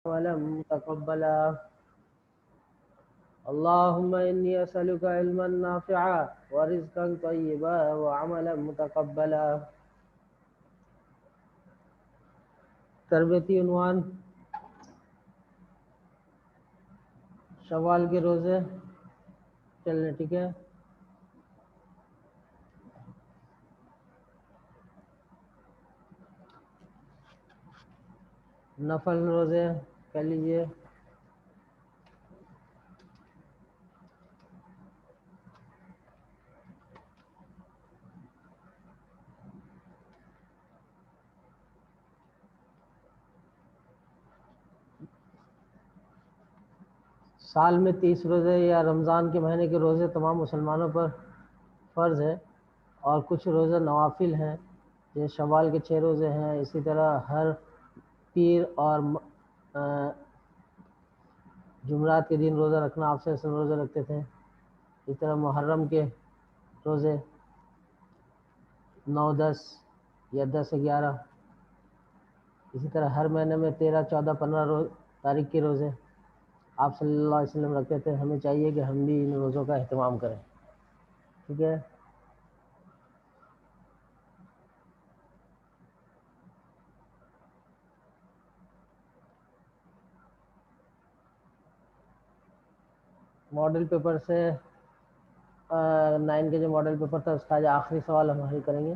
عملا متقبلا اللهم إني أسألك علما نافعا ورزقا طيبا وعملا متقبلا. تربیتی عنوان شوال کے روزے چلنے. ٹھیک ہے. نفل روزے کر لیجئے. سال میں 30 روزے یا رمضان کے مہینے کے روزے تمام مسلمانوں پر فرض ہے، اور کچھ روزے نوافل ہیں جیسے شوال کے 6 روزے ہیں. اسی طرح ہر پیر اور جمعرات کے دن روزہ رکھنا آپ سے روزہ رکھتے تھے. اسی طرح محرم کے روزے 9 10 یا 10 11. اسی طرح ہر مہینے میں 13 14 15 تاریخ کے روزے آپ صلی اللہ علیہ وسلم رکھتے تھے. ہمیں چاہیے کہ ہم بھی ان روزوں کا اہتمام کریں. ٹھیک ہے. ماڈل پیپر سے 9 کے جو ماڈل پیپر تھا اس کا آج آخری سوال ہم حل کریں گے.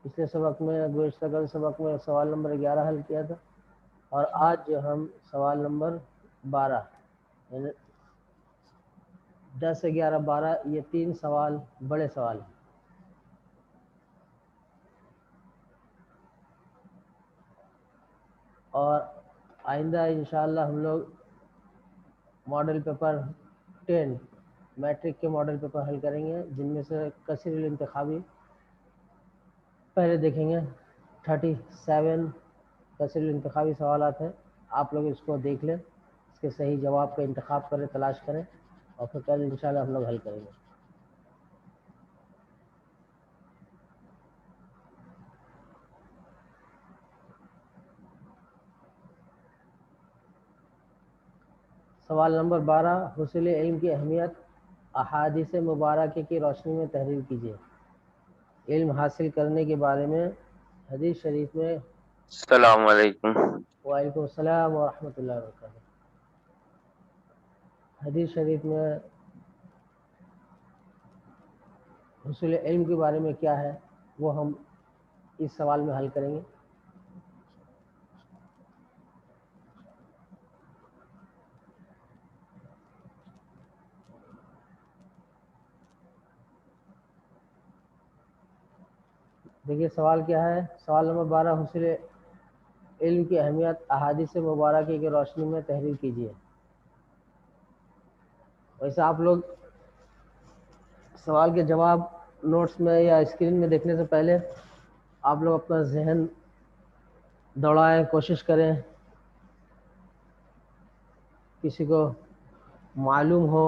پچھلے سبق میں گزشتہ کل سبق میں سوال نمبر 11 حل کیا تھا، اور آج جو ہم سوال نمبر 12 یعنی 10 11 12 یہ 3 سوال بڑے سوال ہیں. اور آئندہ انشاءاللہ ہم لوگ ماڈل پیپر 10 میٹرک کے ماڈل پیپر حل کریں گے، جن میں سے کثیر الانتخابی پہلے دیکھیں گے. 37 کثیر الانتخابی سوالات ہیں. آپ لوگ اس کو دیکھ لیں، اس کے صحیح جواب کا انتخاب کریں، تلاش کریں، اور پھر کل انشاءاللہ ہم لوگ حل کریں گے. سوال نمبر 12 حصول علم کی اہمیت احادیث مبارکہ کی روشنی میں تحریر کیجیے. علم حاصل کرنے کے بارے میں حدیث شریف میں. السلام علیکم. وعلیکم السلام ورحمۃ اللہ وبرکاتہ. حدیث شریف میں حصول علم کے بارے میں کیا ہے وہ ہم اس سوال میں حل کریں گے. دیکھیے سوال کیا ہے. سوال نمبر 12 حصول علم کی اہمیت احادیث مبارکہ کی روشنی میں تحریر کیجیے. ویسے آپ لوگ سوال کے جواب نوٹس میں یا اسکرین میں دیکھنے سے پہلے آپ لوگ اپنا ذہن دوڑائیں، کوشش کریں کسی کو معلوم ہو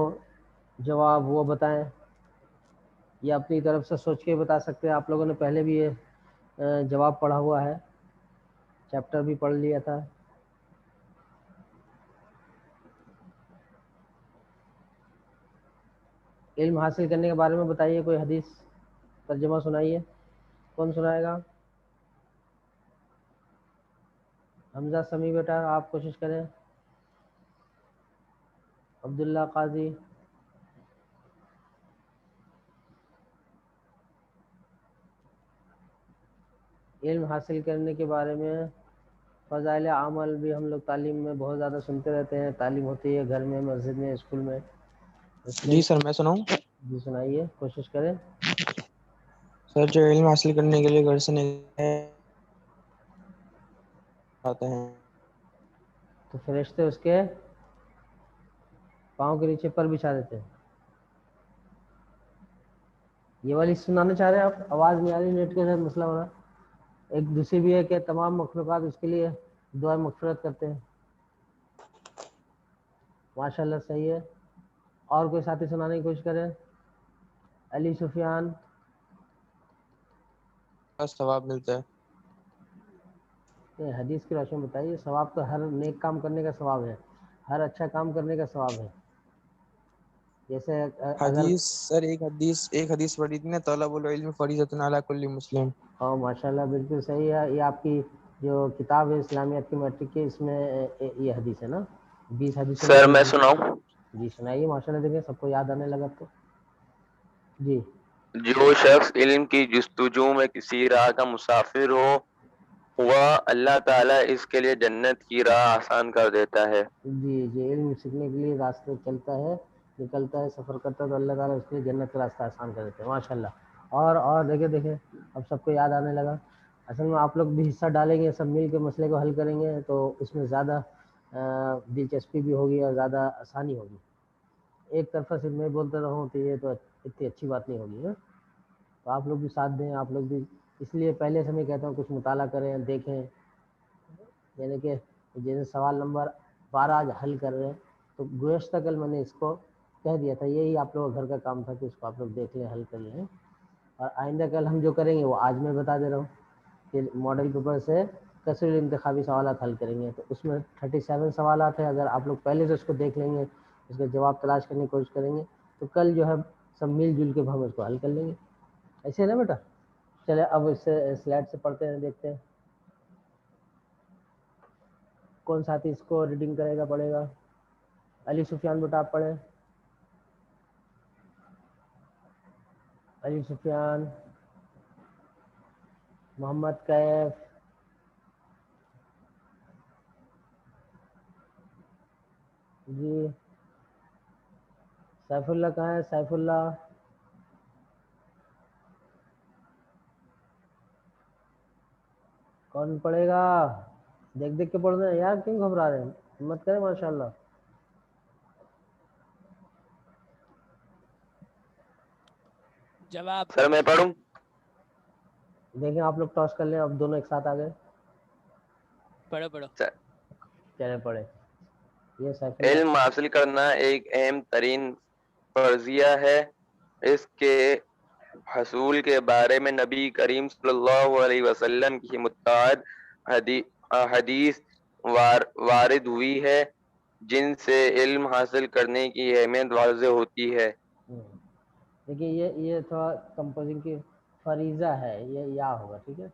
جواب وہ بتائیں، یا اپنی طرف سے سوچ کے بتا سکتے ہیں. آپ لوگوں نے پہلے بھی یہ جواب پڑھا ہوا ہے، چیپٹر بھی پڑھ لیا تھا. علم حاصل کرنے کے بارے میں بتائیے، کوئی حدیث ترجمہ سنائیے. کون سنائے گا؟ حمزہ سمیع بیٹا آپ کوشش کریں. عبداللہ قاضی. علم حاصل کرنے کے بارے میں فضائل عمل بھی ہم لوگ تعلیم میں بہت زیادہ سنتے رہتے ہیں. تعلیم ہوتی ہے گھر میں، مسجد میں، اسکول میں. اس میں جی سر میں سناؤں. جی سنائیے، کوشش کریں. سر جو علم حاصل کرنے کے لیے گھر سے نکلے آتے ہیں تو فرشتے اس کے پاؤں کے نیچے پر بچھا دیتے ہیں. یہ والی سنانا چاہ رہے ہیں آپ؟ آواز نہیں آ رہی، نیٹ کے ساتھ مسئلہ ہو رہا ہے. ایک دوسری بھی ہے کہ تمام مخلوقات اس کے لیے دعا مغفرت کرتے ہیں. ماشاء اللہ صحیح ہے. اور کوئی ساتھی سنانے کی کوشش کریں. علی سفیان. ثواب ملتا ہے؟ یہ حدیث کی روشنی بتائیے. ثواب تو ہر نیک کام کرنے کا ثواب ہے, ہر اچھا کام کرنے کا ثواب ہے. جیسے اگر حدیث سر ایک حدیث پڑھی تھی نا, طلب العلم فریضۃ علی کل مسلم. ماشاء اللہ بالکل صحیح ہے. یہ آپ کی جو کتاب ہے اسلامیات کی میٹرک کی, اس میں یہ حدیث ہے نا, 20 حدیثوں میں سر سے میں جی. سناؤں؟ جی سنائیے, ماشاء اللہ. دیکھیں سب کو یاد آنے لگا تو جی. جو شخص علم کی جستجو میں کسی راہ کا مسافر ہو, وہ اللہ تعالیٰ اس کے لیے جنت کی راہ آسان کر دیتا ہے. جی جی, علم سیکھنے کے لیے راستے چلتا ہے, نکلتا ہے, سفر کرتا ہے, تو اللہ تعالیٰ اس کے لیے جنت کا راستہ آسان کر دیتے ہیں. ماشاء اللہ. اور دیکھیں اب سب کو یاد آنے لگا. اصل میں آپ لوگ بھی حصہ ڈالیں گے, سب مل کے مسئلے کو حل کریں گے, تو اس میں زیادہ دلچسپی بھی ہوگی اور زیادہ آسانی ہوگی. ایک طرفہ صرف میں بولتا رہوں تو یہ تو اتنی اچھی بات نہیں ہوگی نا. تو آپ لوگ بھی ساتھ دیں, آپ لوگ بھی. اس لیے پہلے سے میں کہتا ہوں کچھ مطالعہ کریں, دیکھیں. یعنی کہ جیسے سوال نمبر 12 آج حل کر رہے ہیں, تو گزشتہ کل میں نے اس کو کہہ دیا تھا, یہی آپ لوگوں کا گھر کا کام تھا کہ اس کو آپ لوگ دیکھ لیں, حل کر لیں. اور آئندہ کل ہم جو کریں گے وہ آج میں بتا دے رہا ہوں کہ ماڈل پیپر سے کثیر انتخابی سوالات حل کریں گے. تو اس میں 37 سوالات ہیں. اگر آپ لوگ پہلے سے اس کو دیکھ لیں گے, اس کا جواب تلاش کرنے کی کوشش کریں گے, تو کل جو ہے سب مل جل کے ہم اس کو حل کر لیں گے. ایسے ہے نا بیٹا؟ چلے اب اس سے سلائڈ سے پڑھتے ہیں, دیکھتے ہیں کون ساتھی اس کو ریڈنگ کرے گا, پڑھے گا. علی سفیان بیٹا آپ پڑھیں. علی سفیان, محمد کیف, جی. سیف اللہ کہاں ہے؟ سیف اللہ, کون پڑھے گا؟ دیکھ دیکھ کے پڑھ رہے ہیں یار, کیوں گھبرا رہے ہیں؟ ہمت کریں. ماشاء اللہ. جواب سر میں پڑھوں؟ دیکھیں آپ لوگ ٹاس کر لیں, اب دونوں ایک ساتھ آ گئے. پڑھو. چلے پڑھے. یہ سیف اللہ. علم حاصل کرنا ایک اہم ترین فرضیہ ہے. اس کے حصول کے بارے میں نبی کریم صلی اللہ علیہ وسلم کی متعدد حدیث وارد ہوئی ہے, جن سے علم حاصل کرنے کی اہمیت واضح ہوتی ہے. دیکھیے یہ تھوڑا کمپوزنگ کی فریضہ ہے, یہ یا ہوگا. ٹھیک ہے,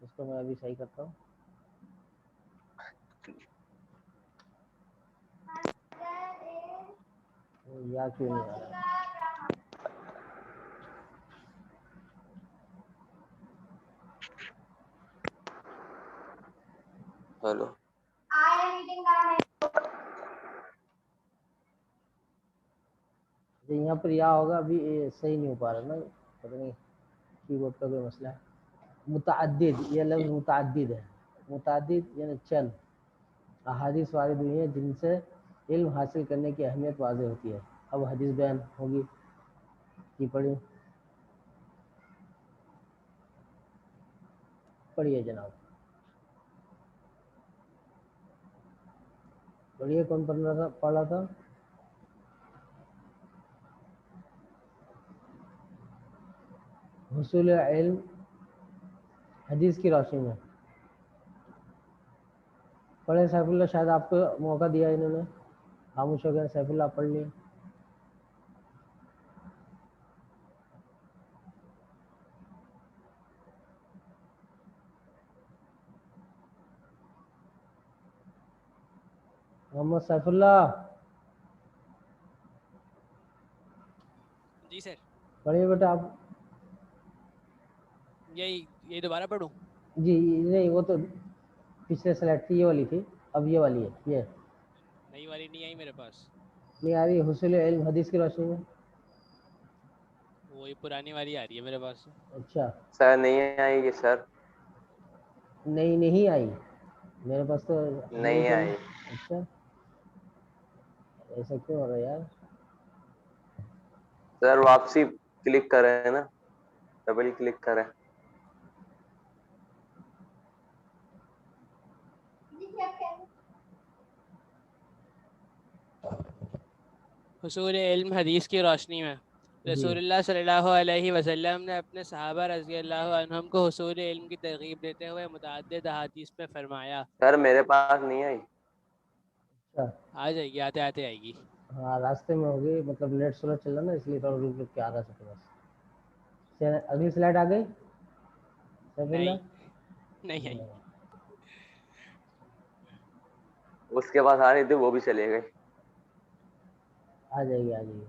اس کو میں ابھی صحیح کرتا ہوں. یا کیوں نہیں آ رہا؟ ہلو. یہاں پر یا ہوگا, ابھی صحیح نہیں ہو پا رہا نا, پتہ نہیں کی بورڈ کا کوئی مسئلہ ہے. متعدد, یہ لفظ متعدد ہے. متعدد یعنی چند احادیث وارد ہوئی ہیں جن سے علم حاصل کرنے کی اہمیت واضح ہوتی ہے. اب حدیث بیان ہوگی, کی پڑھی پڑھیے جناب, پڑھیے. کون پڑھ رہا تھا؟ حصول علم حدیث کی روشنی میں. پڑھے سیف اللہ, شاید آپ کو موقع دیا انہوں نے, خاموش ہو گئے. سیف اللہ آپ پڑھ لیے. محمد سیف اللہ جی سر. پڑھیے بیٹا آپ. یہی دوبارہ پڑھوں؟ جی نہیں, وہ تو پچھلے سلائڈ تھی, یہ والی تھی, اب یہ والی ہے. یہ نئی والی نہیں آئی میرے پاس. نہیں آ رہی؟ حصول علم حدیث کی روشنی میں. وہی پرانی والی آ رہی ہے میرے پاس. اچھا, سر نہیں آئے گی سر. نہیں آئی میرے پاس تو. نہیں نہیں چلی. آئی. اچھا, ایسا کیوں ہو رہا ہے یار؟ سر واپسی کلک کریں نا, ڈبل کلک کریں. حصول علم حدیث کی روشنی میں. رسول اللہ صلی اللہ علیہ وسلم نے اپنے صحابہ رضی اللہ عنہم کو حصول علم کی ترغیب دیتے ہوئے متعدد احادیث میں فرمایا. سر میرے پاس نہیں آئی. اچھا آ جائے گی, آتے آتے آئے گی. ہاں راستے میں ہوگی, مطلب نیٹ سلو چل رہا نا, اس لیے تھوڑا رک رک کے آ رہا سکے بس. اگلی سلائڈ آ گئی سیف اللہ. نہیں آئی. اس کے پاس آ رہی تھی, وہ بھی چلے گئے. آ جائے گی, آ جائے گی.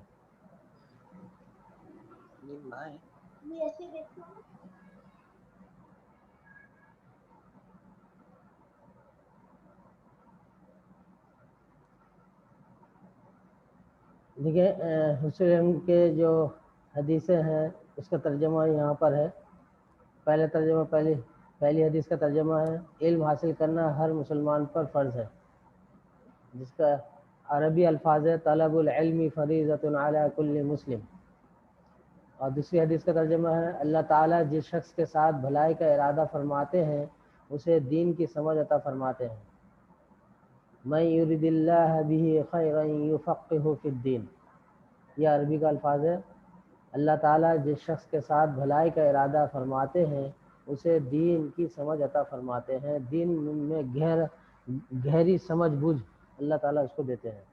دیکھیں حصول علم کے جو حدیثیں ہیں اس کا ترجمہ یہاں پر ہے. پہلے ترجمہ پہلی حدیث کا ترجمہ ہے, علم حاصل کرنا ہر مسلمان پر فرض ہے, جس کا عربی الفاظ ہے طلب العلم فریضۃ علی کل مسلم. اور دوسری حدیث کا ترجمہ ہے اللہ تعالیٰ جس شخص کے ساتھ بھلائی کا ارادہ فرماتے ہیں اسے دین کی سمجھ عطا فرماتے ہیں. من یرید اللہ بہ خیرا یفقہہ فی الدین. یہ عربی کا الفاظ ہے. اللہ تعالیٰ جس شخص کے ساتھ بھلائی کا ارادہ فرماتے ہیں اسے دین کی سمجھ عطا فرماتے ہیں. دین میں گہری سمجھ بوجھ اللہ تعالیٰ اس کو دیتے ہیں.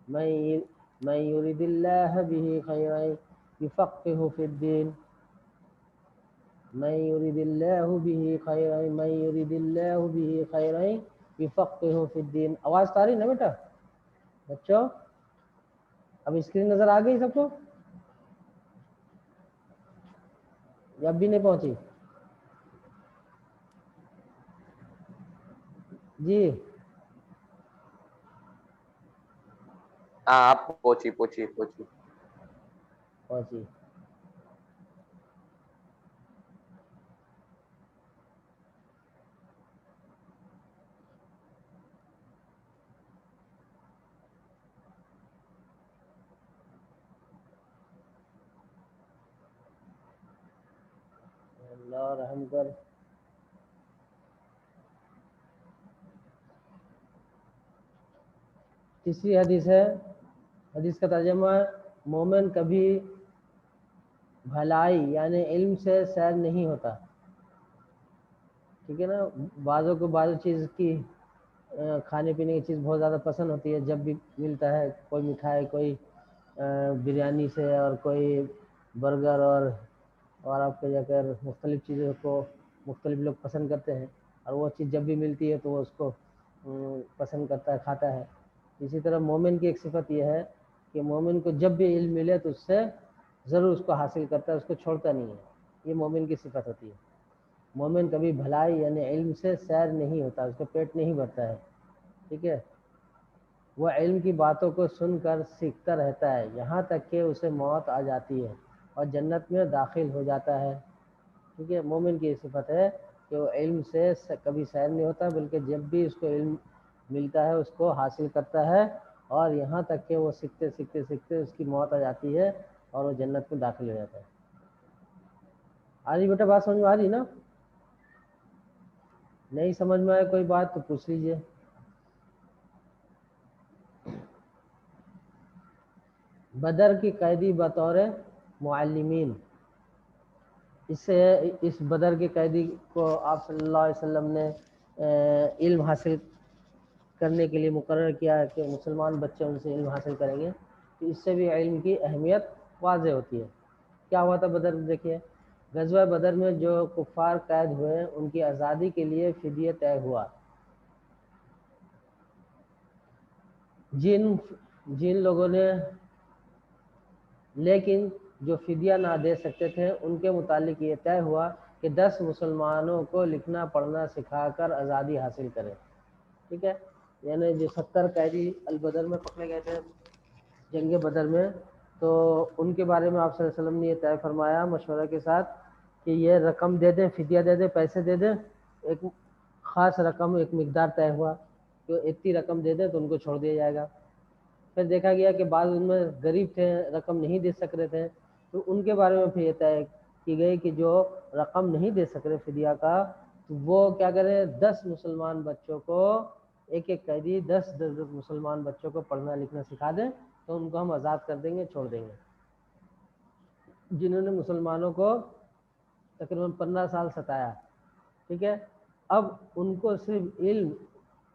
من یرید اللہ بہ خیرا یفقہہ فی الدین. من یرید اللہ بہ خیرا, من یرید اللہ بہ خیرا یفقہہ فی الدین. آواز تو آ رہی نا بیٹا بچوں؟ اب اسکرین نظر آ گئی سب کو یا اب بھی نہیں پہنچی؟ جی ہاں آپ پہنچی. پہنچی. اللہ رحم کر. تیسری حدیث ہے, حدیث کا ترجمہ ہے مومن کبھی بھلائی یعنی علم سے سیر نہیں ہوتا. ٹھیک ہے نا, بعضوں کو بعض چیز کی کھانے پینے کی چیز بہت زیادہ پسند ہوتی ہے, جب بھی ملتا ہے کوئی مٹھائی, کوئی بریانی سے, اور کوئی برگر, اور آپ کے جا کر مختلف چیزوں کو مختلف لوگ پسند کرتے ہیں, اور وہ چیز جب بھی ملتی ہے تو وہ اس کو پسند کرتا ہے, کھاتا ہے. اسی طرح مومن کی ایک صفت یہ ہے کہ مومن کو جب بھی علم ملے تو اس سے ضرور اس کو حاصل کرتا ہے, اس کو چھوڑتا نہیں ہے. یہ مومن کی صفت ہوتی ہے. مومن کبھی بھلائی یعنی علم سے سیر نہیں ہوتا, اس کا پیٹ نہیں بھرتا ہے. ٹھیک ہے, وہ علم کی باتوں کو سن کر سیکھتا رہتا ہے یہاں تک کہ اسے موت آ جاتی ہے اور جنت میں داخل ہو جاتا ہے. ٹھیک ہے, مومن کی یہ صفت ہے کہ وہ علم سے کبھی سیر نہیں ہوتا, بلکہ جب بھی اس کو علم ملتا ہے اس کو حاصل کرتا ہے, اور یہاں تک کہ وہ سیکھتے سیکھتے سیکھتے اس کی موت آ جاتی ہے اور وہ جنت میں داخل ہو جاتا ہے. آ رہی بیٹا بات سمجھ میں آ رہی نا؟ نہیں سمجھ میں آئے کوئی بات تو پوچھ لیجئے. بدر کی قیدی بطور معلمین. اس بدر کے قیدی کو آپ صلی اللہ علیہ وسلم نے علم حاصل کرنے کے لیے مقرر کیا کہ مسلمان بچے ان سے علم حاصل کریں گے, تو اس سے بھی علم کی اہمیت واضح ہوتی ہے. کیا ہوا تھا بدر میں؟ دیکھیے, غزوہ بدر میں جو کفار قید ہوئے ان کی آزادی کے لیے فدیہ طے ہوا. جن لوگوں نے لیکن جو فدیہ نہ دے سکتے تھے ان کے متعلق یہ طے ہوا کہ 10 مسلمانوں کو لکھنا پڑھنا سکھا کر آزادی حاصل کریں. ٹھیک ہے, یعنی جو 70 قیدی البدر میں پکڑے گئے تھے جنگ بدر میں, تو ان کے بارے میں آپ صلی اللہ علیہ وسلم نے یہ طے فرمایا مشورہ کے ساتھ کہ یہ رقم دے دیں, فدیہ دے دیں, پیسے دے دیں. ایک خاص رقم, ایک مقدار طے ہوا کہ اتنی رقم دے دیں تو ان کو چھوڑ دیا جائے گا. پھر دیکھا گیا کہ بعض ان میں غریب تھے, رقم نہیں دے سک رہے تھے, تو ان کے بارے میں پھر یہ طے کی گئی کہ جو رقم نہیں دے سک رہے فدیہ کا, تو وہ کیا کریں, 10 مسلمان بچوں کو, ایک ایک قیدی 10 مسلمان بچوں کو پڑھنا لکھنا سکھا دیں, تو ان کو ہم آزاد کر دیں گے, چھوڑ دیں گے. جنہوں نے مسلمانوں کو تقریباً 15 سال ستایا، ٹھیک ہے. اب ان کو صرف علم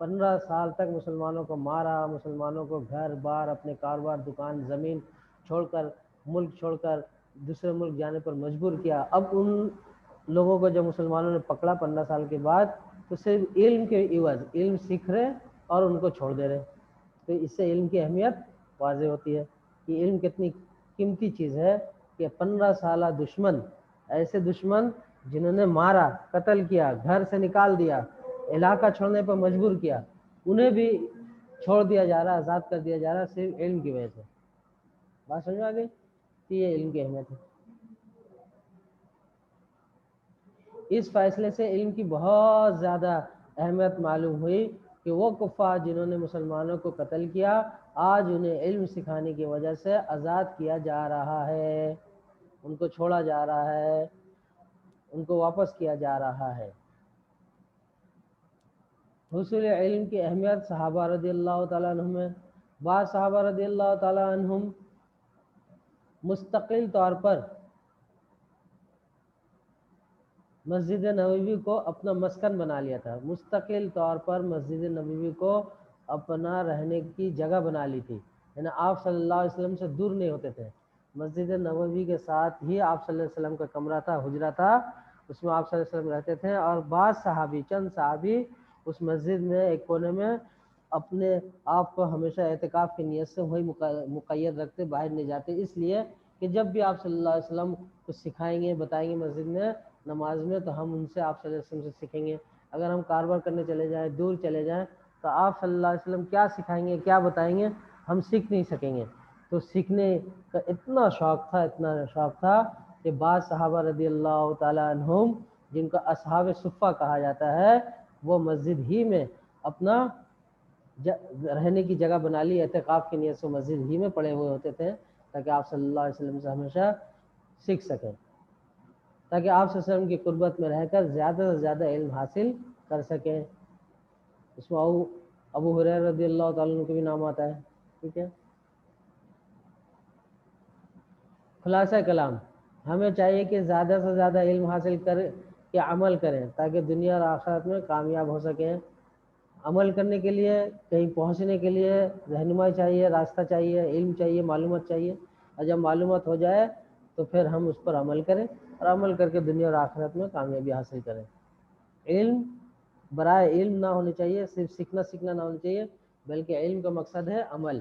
15 سال تک مسلمانوں کو مارا، مسلمانوں کو گھر بار اپنے کاروبار دکان زمین چھوڑ کر ملک چھوڑ کر دوسرے ملک جانے پر مجبور کیا. اب ان لوگوں کو جب مسلمانوں نے پکڑا 15 سال کے بعد تو صرف علم کے عوض علم سیکھ رہے اور ان کو چھوڑ دے رہے. تو اس سے علم کی اہمیت واضح ہوتی ہے کہ علم کتنی قیمتی چیز ہے کہ 15 سالہ دشمن، ایسے دشمن جنہوں نے مارا، قتل کیا، گھر سے نکال دیا، علاقہ چھوڑنے پر مجبور کیا، انہیں بھی چھوڑ دیا جا رہا، آزاد کر دیا جا رہا صرف علم کی وجہ سے. بات سمجھ میں آ گئی کہ یہ علم کی اہمیت ہے. اس فیصلے سے علم کی بہت زیادہ اہمیت معلوم ہوئی کہ وہ کفار جنہوں نے مسلمانوں کو قتل کیا آج انہیں علم سکھانے کی وجہ سے آزاد کیا جا رہا ہے، ان کو چھوڑا جا رہا ہے، ان کو واپس کیا جا رہا ہے. حصول علم کی اہمیت صحابہ رضی اللہ تعالیٰ عنہم میں، بعض صحابہ رضی اللہ تعالیٰ عنہم مستقل طور پر مسجد نبوی کو اپنا مسکن بنا لیا تھا. مستقل طور پر مسجد نبوی کو اپنا رہنے کی جگہ بنا لی تھی، یعنی آپ صلی اللہ علیہ وسلم سے دور نہیں ہوتے تھے. مسجد نبوی کے ساتھ ہی آپ صلی اللہ علیہ وسلم کا کمرہ تھا، حجرہ تھا، اس میں آپ صلی اللہ علیہ وسلم رہتے تھے. اور بعض صحابی، چند صحابی اس مسجد میں ایک کونے میں اپنے آپ کو ہمیشہ اعتکاف کی نیت سے وہی مقید رکھتے، باہر نہیں جاتے، اس لیے کہ جب بھی آپ صلی اللہ علیہ وسلم کچھ سکھائیں گے، بتائیں گے مسجد میں نماز میں، تو ہم ان سے آپ صلی اللہ علیہ وسلم سے سیکھیں گے. اگر ہم کاروبار کرنے چلے جائیں، دور چلے جائیں، تو آپ صلی اللہ علیہ وسلم کیا سکھائیں گے، کیا بتائیں گے، ہم سیکھ نہیں سکیں گے. تو سیکھنے کا اتنا شوق تھا، اتنا شوق تھا کہ بعض صحابہ رضی اللہ تعالیٰ عنہم جن کا اصحاب صفہ کہا جاتا ہے، وہ مسجد ہی میں اپنا رہنے کی جگہ بنا لی، اعتکاف کی نیت سے مسجد ہی میں پڑے ہوئے ہوتے تھے تاکہ آپ صلی اللہ علیہ وسلم سے ہمیشہ سیکھ سکیں، تاکہ آپ صلی اللہ علیہ وسلم کی قربت میں رہ کر زیادہ سے زیادہ علم حاصل کر سکیں. اس میں ابو ہریرہ رضی اللہ تعالیٰ عنہ کا بھی نام آتا ہے. ٹھیک ہے. خلاصہ کلام، ہمیں چاہیے کہ زیادہ سے زیادہ علم حاصل کر کے عمل کریں تاکہ دنیا اور آخرت میں کامیاب ہو سکیں. عمل کرنے کے لیے، کہیں پہنچنے کے لیے رہنمائی چاہیے، راستہ چاہیے، علم چاہیے، معلومات چاہیے. اور جب معلومات ہو جائے تو پھر ہم اس پر عمل کریں اور عمل کر کے دنیا اور آخرت میں کامیابی حاصل کریں. علم برائے علم نہ ہونے چاہیے، صرف سیکھنا نہ ہونا چاہیے، بلکہ علم کا مقصد ہے عمل.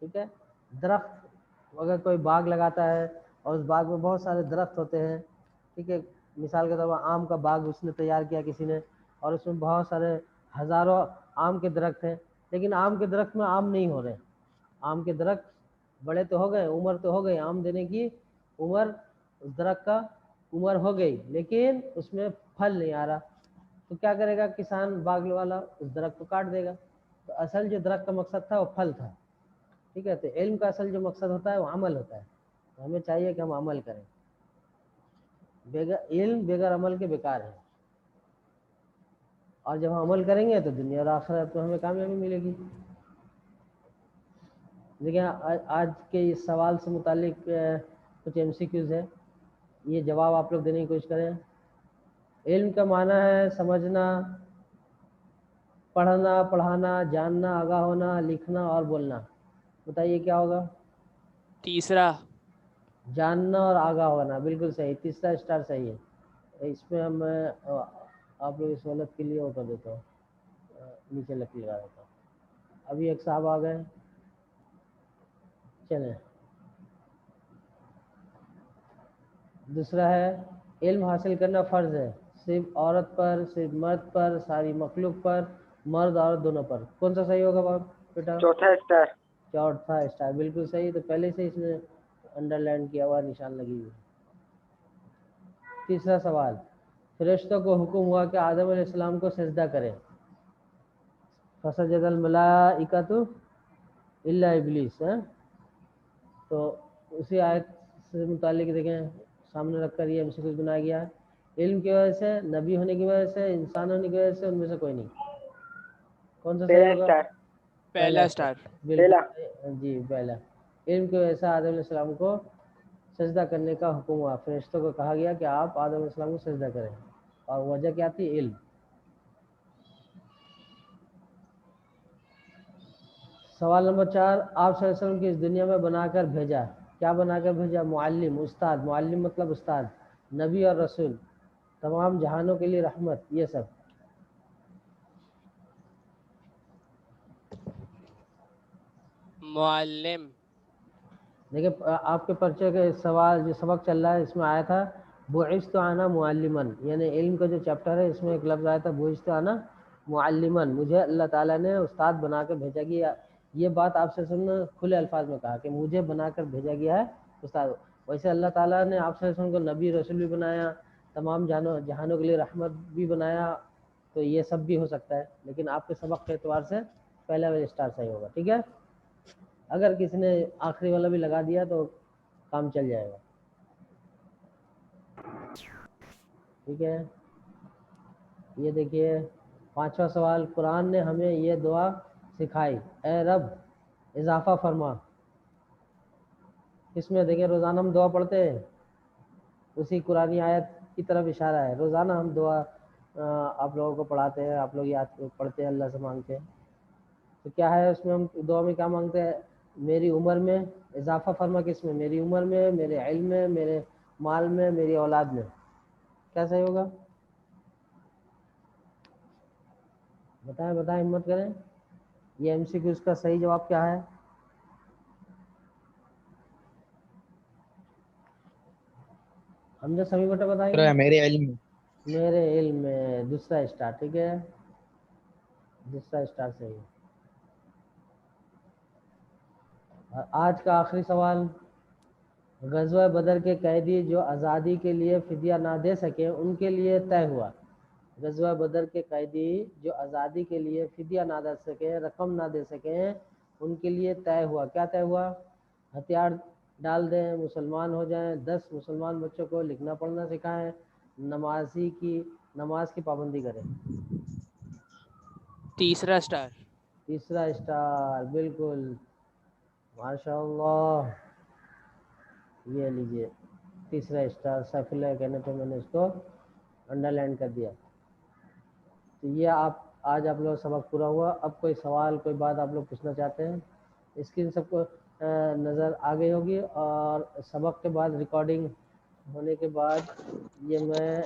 ٹھیک ہے. درخت، اگر کوئی باغ لگاتا ہے اور اس باغ میں بہت سارے درخت ہوتے ہیں، ٹھیک ہے، مثال کے طور پر آم کا باغ اس نے تیار کیا کسی نے، اور اس میں بہت سارے ہزاروں آم کے درخت ہیں، لیکن آم کے درخت میں آم نہیں ہو رہے. آم کے درخت بڑے تو ہو گئے، عمر تو ہو گئی، آم دینے کی عمر اس درخت کا عمر ہو گئی، لیکن اس میں پھل نہیں آ رہا. تو کیا کرے گا کسان، باغ والا، اس درخت کو کاٹ دے گا. تو اصل جو درخت کا مقصد تھا وہ پھل تھا. ٹھیک ہے. تو علم کا اصل جو مقصد ہوتا ہے وہ عمل ہوتا ہے. تو ہمیں چاہیے کہ ہم عمل کریں. علم بغیر عمل کے بیکار ہے، اور جب ہم عمل کریں گے تو دنیا اور آخرت میں ہمیں کامیابی ملے گی. دیکھیں آج کے اس سوال سے متعلق کچھ MCQs ہے، یہ جواب آپ لوگ دینے کی کوشش کریں. علم کا معنی ہے سمجھنا، پڑھنا، پڑھانا، جاننا، آگاہ ہونا، لکھنا اور بولنا. بتائیے کیا ہوگا؟ تیسرا. جاننا اور آگاہ ہونا. بالکل صحیح. تیسرا اسٹار صحیح ہے. اس میں ہم آپ لوگ اس سہولت کے لیے وہ کر دیتا ہوں، نیچے لکیر لگا دیتا ہوں. ابھی ایک صاحب آ گئے، چلیں. دوسرا ہے علم حاصل کرنا فرض ہے، صرف عورت پر، صرف مرد پر، ساری مخلوق پر، مرد عورت دونوں پر. کون سا صحیح ہوگا بیٹا؟ چوتھا اسٹار. چوتھا اسٹار. بالکل صحیح. تو پہلے سے اس میں انڈر لائن کیا ہوا نشان لگی ہوئی. تیسرا سوال، فرشتوں کو حکم ہوا کہ آدم علیہ السلام کو سجدہ کریں. فسجد الملائکۃ الا ابلیس. تو اسی آیت سے متعلق دیکھیں، سامنے رکھ کر یہ MCQ بنایا گیا ہے. علم کی وجہ سے، نبی ہونے کی وجہ سے، انسان ہونے کی وجہ سے، ان میں سے کوئی نہیں. کون سا صحیح ہوگا؟ پہلا اسٹار. بالکل جی، پہلا. علم کی وجہ سے آدم علیہ السلام کو سجدہ کرنے کا حکم ہوا، فرشتوں کو کہا گیا کہ آپ آدم علیہ السلام کو سجدہ کریں، اور وجہ کیا تھی؟ علم۔ سوال نمبر 4، آپ صلی اللہ علیہ وسلم کی اس دنیا میں بنا کر بھیجا، کیا بنا کر بھیجا؟ معلم، استاد، معلم مطلب استاد، نبی اور رسول، تمام جہانوں کے لیے رحمت، یہ سب۔ معلم۔ دیکھیں آپ کے پرچے کے سوال جو سبق چل رہا ہے اس میں آیا تھا بعثت انا معلمن، یعنی علم کا جو چیپٹر ہے اس میں ایک لفظ آیا تھا بعثت انا معلمن، مجھے اللہ تعالیٰ نے استاد بنا کر بھیجا گیا۔ یہ بات آپ سے سننا کھلے الفاظ میں کہا کہ مجھے بنا کر بھیجا گیا ہے استاد۔ ویسے اللہ تعالیٰ نے آپ سے کو نبی رسول بھی بنایا، تمام جہانوں کے لیے رحمت بھی بنایا، تو یہ سب بھی ہو سکتا ہے، لیکن آپ کے سبق کے اعتبار سے پہلا والا اسٹار صحیح ہوگا، ٹھیک ہے؟ اگر کسی نے آخری والا بھی لگا دیا تو کام چل جائے گا، ٹھیک ہے؟ یہ دیکھیے 5واں سوال، قرآن نے ہمیں یہ دعا سکھائی، اے رب اضافہ فرما، اس میں دیکھیں روزانہ ہم دعا پڑھتے ہیں، اسی قرآنی آیت کی طرف اشارہ ہے، روزانہ ہم دعا آپ لوگوں کو پڑھاتے ہیں، آپ لوگ یاد پڑھتے ہیں، اللہ سے مانگتے ہیں، تو کیا ہے اس میں ہم دعا میں کیا مانگتے ہیں؟ میری عمر میں اضافہ فرما، کس میں؟ میری عمر میں، میرے علم میں، میرے مال میں، میری اولاد میں، کیا صحیح ہوگا؟ بتائیں بتائیں، ہمت کریں، یہ ایم سی کیو اس کا صحیح جواب کیا ہے؟ حمزہ سمیع بیٹا بتائیں گے؟ میرے علم میں۔ میرے علم میں، دوسرا اسٹار، ٹھیک ہے، دوسرا اسٹار صحیح ہے۔ آج کا آخری سوال، غزوہ بدر کے قیدی جو آزادی کے لیے فدیہ نہ دے سکے ان کے لیے طے ہوا، غزوہ بدر کے قیدی جو آزادی کے لیے فدیہ نہ دے سکے، رقم نہ دے سکیں، ان کے لیے طے ہوا، کیا طے ہوا؟ ہتھیار ڈال دیں، مسلمان ہو جائیں، 10 مسلمان بچوں کو لکھنا پڑھنا سکھائیں، نماز کی پابندی کریں۔ تیسرا اسٹار۔ تیسرا اسٹار، بالکل، ماشاء اللہ، یہ لیجئے تیسرا اسٹار، سیف اللہ کہنے پہ میں نے اس کو انڈر لائن کر دیا۔ تو یہ آج آپ لوگ سبق پورا ہوا۔ اب کوئی سوال، کوئی بات آپ لوگ پوچھنا چاہتے ہیں؟ اسکرین سب کو نظر آ گئی ہوگی، اور سبق کے بعد ریکارڈنگ ہونے کے بعد یہ میں